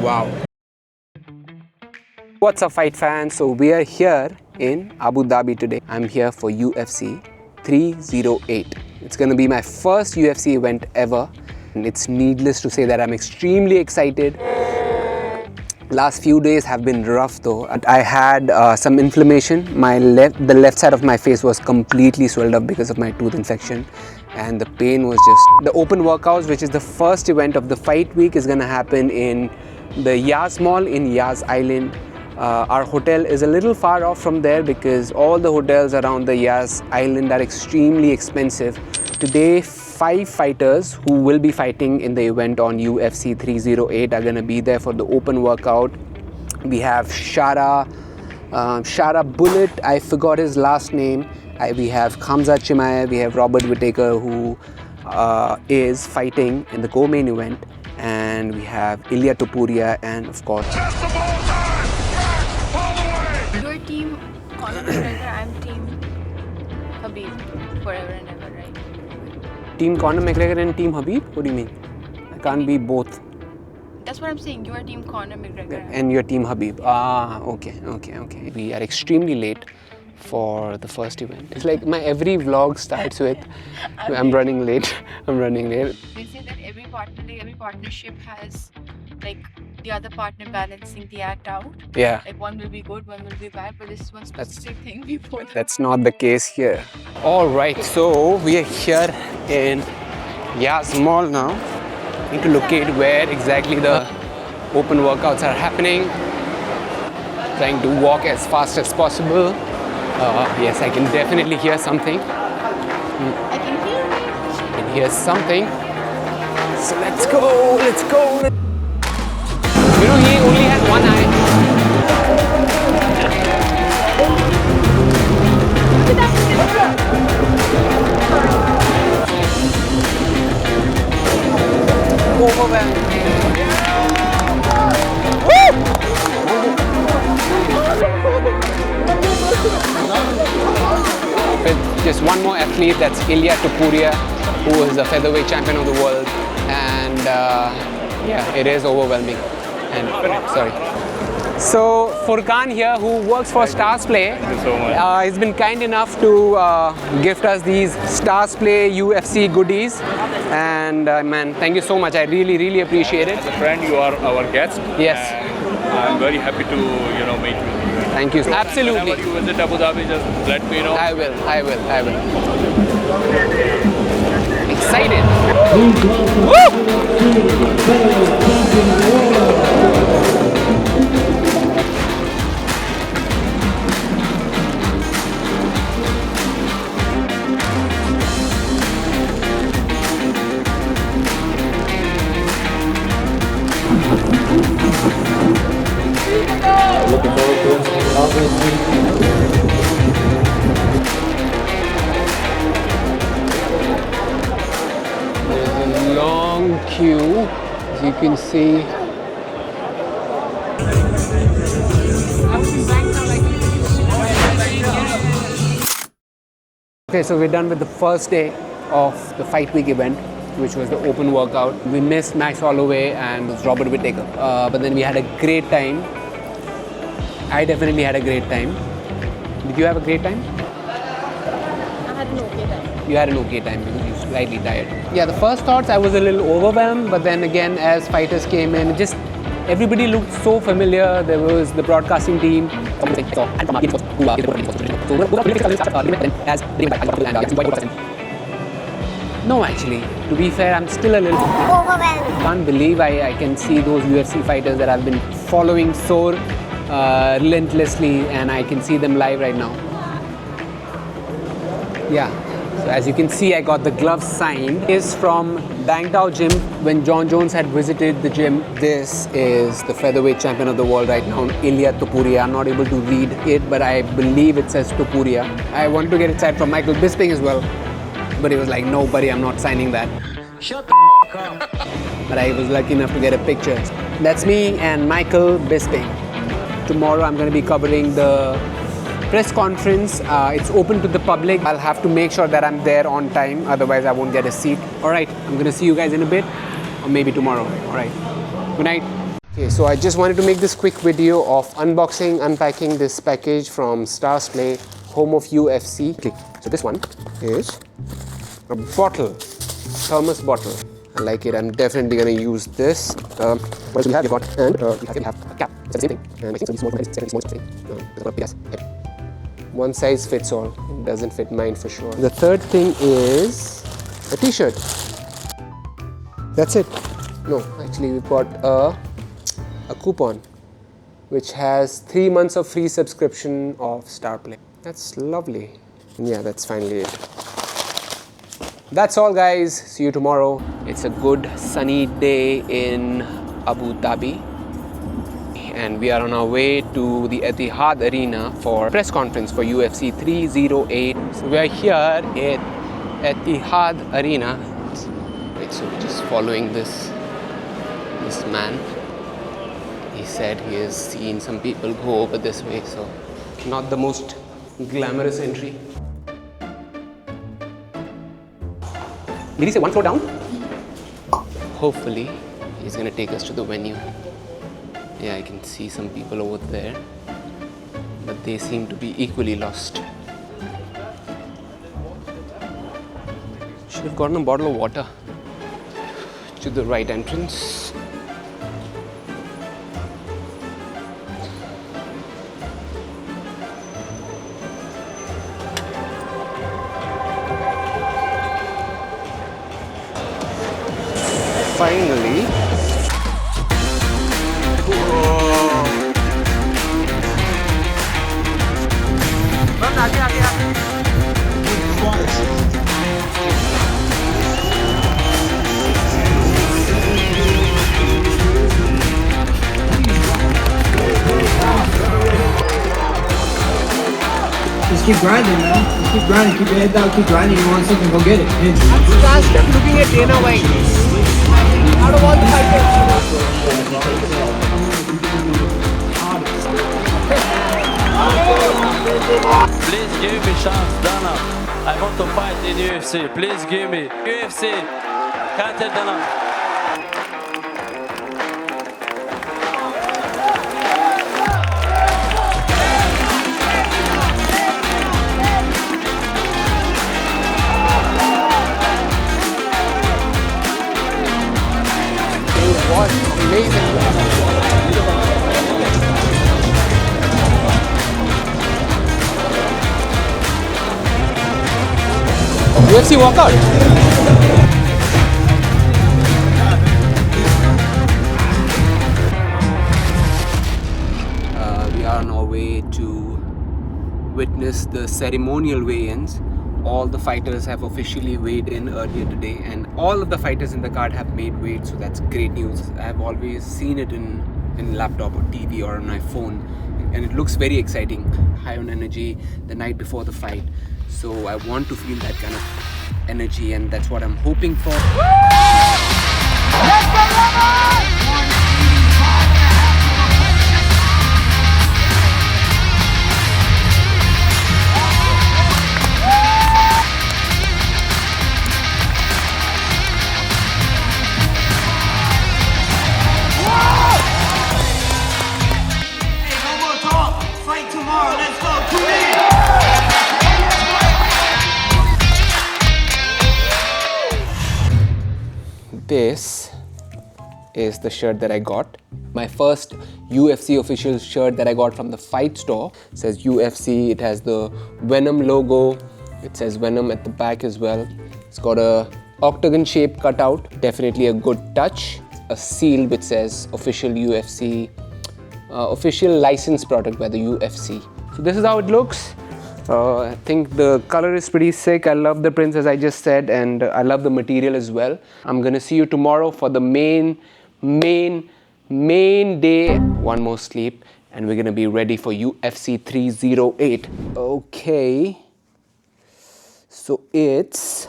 Wow. What's up, fight fans? So we are here in Abu Dhabi today. I'm here for UFC 308. It's going to be my first UFC event ever. And it's needless to say that I'm extremely excited. Last few days have been rough though. I had some inflammation. The left side of my face was completely swelled up because of my tooth infection, and the pain was just... The open workouts, which is the first event of the fight week, is gonna happen in the Yas Mall in Yas Island. Our hotel is a little far off from there because all the hotels around the Yas Island are extremely expensive. Today, 5 fighters who will be fighting in the event on UFC 308 are going to be there for the open workout. We have Shara Bullet, I forgot his last name. We have Khamzat Chimaev, we have Robert Whittaker, who is fighting in the co-main event, and we have Ilia Topuria, and of course... Your team Conor McGregor, I'm team Khabib, forever and ever, right? Team Conor McGregor and Team Khabib? What do you mean? I can't be both. That's what I'm saying. Your team Conor McGregor. And your team Khabib. Ah, okay. We are extremely late for the first event. It's like my every vlog starts with, I'm running late. I'm running late. They say that every partnership has like the other partner balancing the act out. Yeah. Like one will be good, one will be bad, but this is one specific thing we both. That's not the case here. All right, so we are here in Yas Mall now. Need to locate where exactly the open workouts are happening. Trying to walk as fast as possible. Yes, I can definitely hear something. I can hear it. I can hear something. So let's go. You know, he only had one eye. Overwhelmed. With just one more athlete, that's Ilia Topuria, who is the featherweight champion of the world, and yeah, it is overwhelming. And sorry. So Furkan here, who works for Stars Play, thank you so much. He's been kind enough to gift us these Stars Play UFC goodies, and man, thank you so much. I really appreciate it. As a friend, you are our guest. Yes. I'm very happy to meet you. Thank you. Absolutely. Whenever you visit Abu Dhabi, just let me know. I will. Excited. Looking forward to it, obviously. There's a long queue, as you can see. Okay, so we're done with the first day of the fight week event, which was the open workout. We missed Max Holloway and Robert Whittaker, but then we had a great time. I definitely had a great time. Did you have a great time? I had an okay time. You had an okay time because you were slightly tired. Yeah, the first thoughts, I was a little overwhelmed, but then again, as fighters came in, just everybody looked so familiar. There was the broadcasting team. No, actually, to be fair, I'm still a little overwhelmed. Can't believe I can see those UFC fighters that I've been following so relentlessly, and I can see them live right now. Yeah, so as you can see, I got the gloves signed. Is from Dangtao Gym when John Jones had visited the gym. This is the featherweight champion of the world right now, Ilia Topuria. I'm not able to read it, but I believe it says Topuria. I want to get it signed from Michael Bisping as well, but he was like, no buddy, I'm not signing that. Shut the up. But I was lucky enough to get a picture. That's me and Michael Bisping. Tomorrow I'm going to be covering the press conference. It's open to the public. I'll have to make sure that I'm there on time, otherwise I won't get a seat. Alright, I'm going to see you guys in a bit, or maybe tomorrow. Alright, good night. Okay, so I just wanted to make this quick video of unboxing, unpacking this package from Stars Play, home of UFC. Okay, so this one is a bottle, thermos bottle. I like it. I'm definitely going to use this. What else we have? You've got, and we have a cap. It's the same thing. And I think it's small. It's definitely small. There's a PS. One size fits all. It doesn't fit mine for sure. The third thing is a t-shirt. That's it. No, actually we've got a coupon which has 3 months of free subscription of Star Play. That's lovely. And yeah, that's finally it. That's all, guys. See you tomorrow. It's a good sunny day in Abu Dhabi and we are on our way to the Etihad Arena for press conference for UFC 308. So we are here at Etihad Arena. Wait, so we're just following this man. He said he has seen some people go over this way, so not the most glamorous entry. Did he say one floor down? Hopefully, he's gonna take us to the venue. Yeah, I can see some people over there, but they seem to be equally lost. Should have gotten a bottle of water. To the right entrance. Finally. Just keep grinding, man. Just keep grinding. Keep your head down. Keep grinding. You want something, go get it. I'm looking at Dana White. Out of all the fighters. Please give me chance, Dana. I want to fight in UFC. Please give me UFC. Can't tell Dana. What amazing. UFC walkout. We are on our way to witness the ceremonial weigh-ins. All the fighters have officially weighed in earlier today and all of the fighters in the card have made weight, so that's great news. I have always seen it in laptop or TV or on my phone and it looks very exciting. High on energy the night before the fight. So I want to feel that kind of energy and that's what I'm hoping for. This is the shirt that I got. My first UFC official shirt that I got from the fight store. It says UFC, it has the Venom logo. It says Venom at the back as well. It's got a octagon shape cutout. Definitely a good touch. A seal which says official UFC, official licensed product by the UFC. So this is how it looks. I think the color is pretty sick. I love the prints as I just said and I love the material as well. I'm gonna see you tomorrow for the main day. One more sleep and we're gonna be ready for UFC 308. Okay, so it's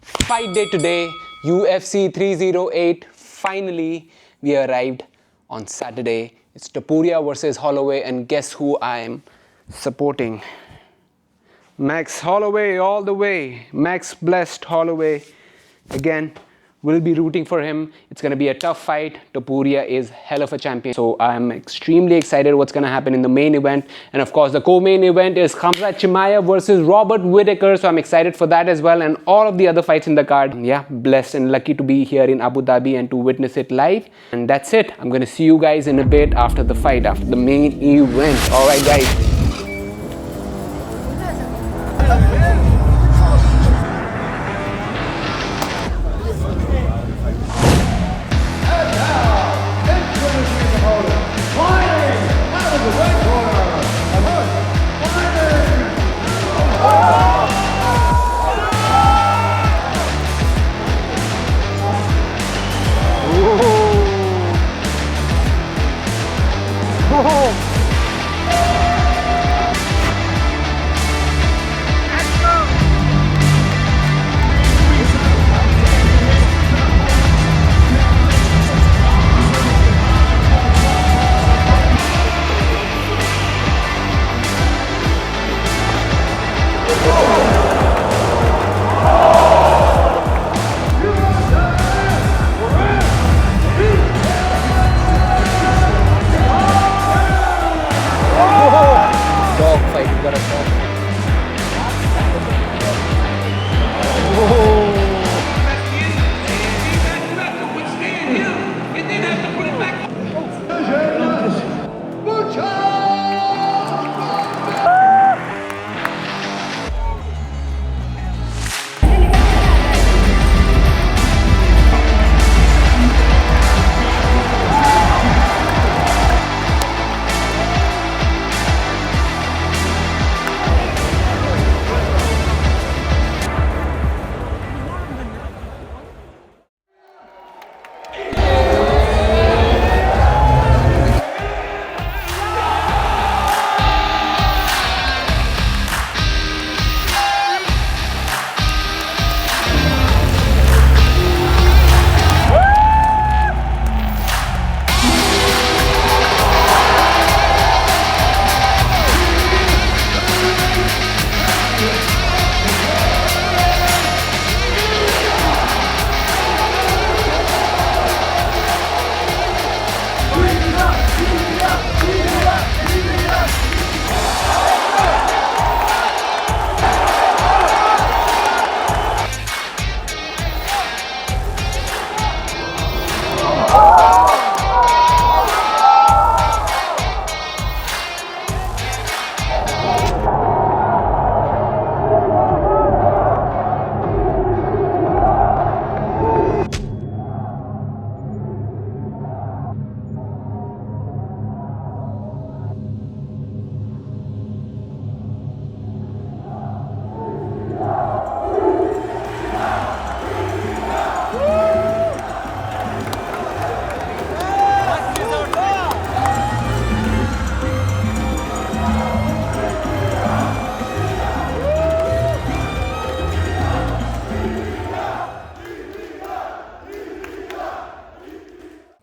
fight day today, UFC 308. Finally, we arrived on Saturday. It's Topuria versus Holloway and guess who I am supporting? Max Holloway all the way. Max blessed Holloway again will be rooting for him. It's going to be a tough fight. Topuria is hell of a champion. So I'm extremely excited what's going to happen in the main event. And of course, the co-main event is Khamzat Chimaev versus Robert Whittaker. So I'm excited for that as well. And all of the other fights in the card. Yeah, blessed and lucky to be here in Abu Dhabi and to witness it live. And that's it. I'm going to see you guys in a bit after the fight, after the main event. All right, guys.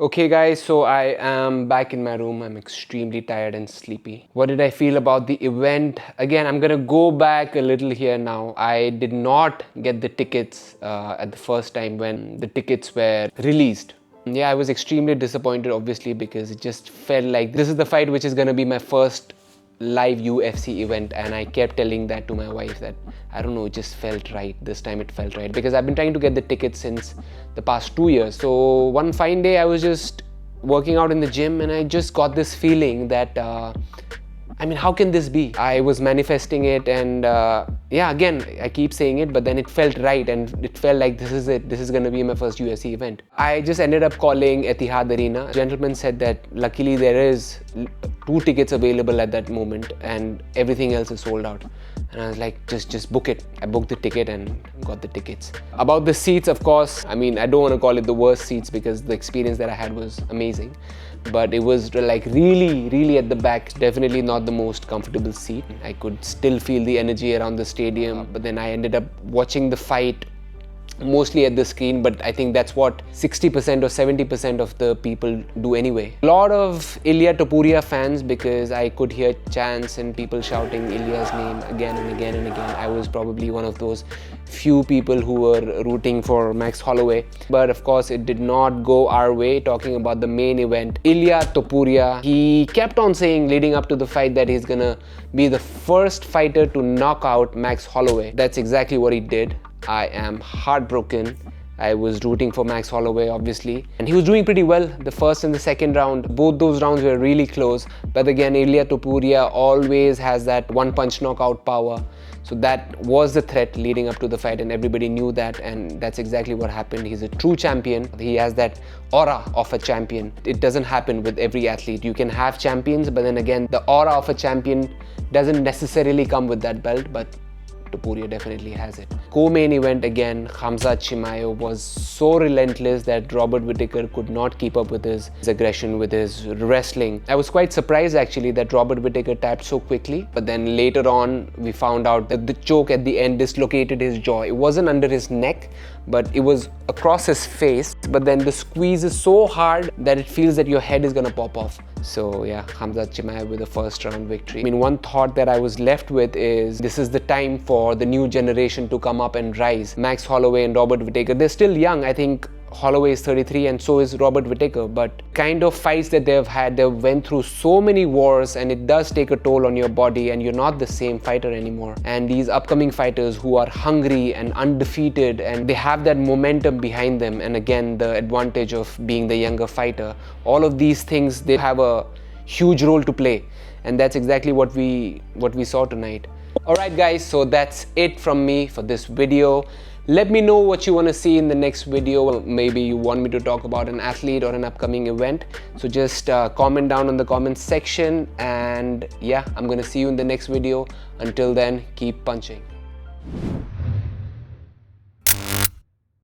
Okay guys, so I am back in my room. I'm extremely tired and sleepy. What did I feel about the event? Again, I'm gonna go back a little here now. I did not get the tickets at the first time when the tickets were released. Yeah, I was extremely disappointed obviously because it just felt like this is the fight which is gonna be my first live UFC event, and I kept telling that to my wife that I don't know, it just felt right. This time it felt right because I've been trying to get the tickets since the past 2 years. So one fine day I was just working out in the gym and I just got this feeling that I mean, how can this be? I was manifesting it, and yeah, again, I keep saying it, but then it felt right and it felt like this is it. This is going to be my first UFC event. I just ended up calling Etihad Arena. The gentleman said that luckily there is 2 tickets available at that moment and everything else is sold out. And I was like, just book it. I booked the ticket and got the tickets. About the seats, of course, I mean, I don't want to call it the worst seats because the experience that I had was amazing. But it was like really at the back, definitely not the most comfortable seat. I could still feel the energy around the stadium, but then I ended up watching the fight mostly at the screen, but I think that's what 60% or 70% of the people do anyway. A lot of Ilia Topuria fans, because I could hear chants and people shouting Ilia's name again and again and again. I was probably one of those few people who were rooting for Max Holloway, but of course it did not go our way. Talking about the main event, Ilia Topuria, he kept on saying leading up to the fight that he's gonna be the first fighter to knock out Max Holloway. That's exactly what he did. I am heartbroken. I was rooting for Max Holloway, obviously, and he was doing pretty well. The first and the second round, both those rounds were really close, but again, Ilia Topuria always has that one-punch knockout power. So that was the threat leading up to the fight, and everybody knew that, and that's exactly what happened. He's a true champion. He has that aura of a champion. It doesn't happen with every athlete. You can have champions, but then again, the aura of a champion doesn't necessarily come with that belt, but Topuria definitely has it. Co-main event again, Khamzat Chimaev was so relentless that Robert Whittaker could not keep up with his aggression, with his wrestling. I was quite surprised actually that Robert Whittaker tapped so quickly, but then later on we found out that the choke at the end dislocated his jaw. It wasn't under his neck, but it was across his face, but then the squeeze is so hard that it feels that your head is gonna pop off. So yeah, Khamzat Chimaev with a first round victory. I mean, one thought that I was left with is this is the time for the new generation to come up and rise. Max Holloway and Robert Whittaker, they're still young. I think Holloway is 33 and so is Robert Whittaker, but kind of fights that they've had, they went through so many wars, and it does take a toll on your body, and you're not the same fighter anymore. And these upcoming fighters who are hungry and undefeated, and they have that momentum behind them, and again the advantage of being the younger fighter, all of these things, they have a huge role to play, and that's exactly what we saw tonight. Alright guys, so that's it from me for this video. Let me know what you want to see in the next video. Maybe you want me to talk about an athlete or an upcoming event. So just comment down in the comments section, and yeah, I'm gonna see you in the next video. Until then, keep punching.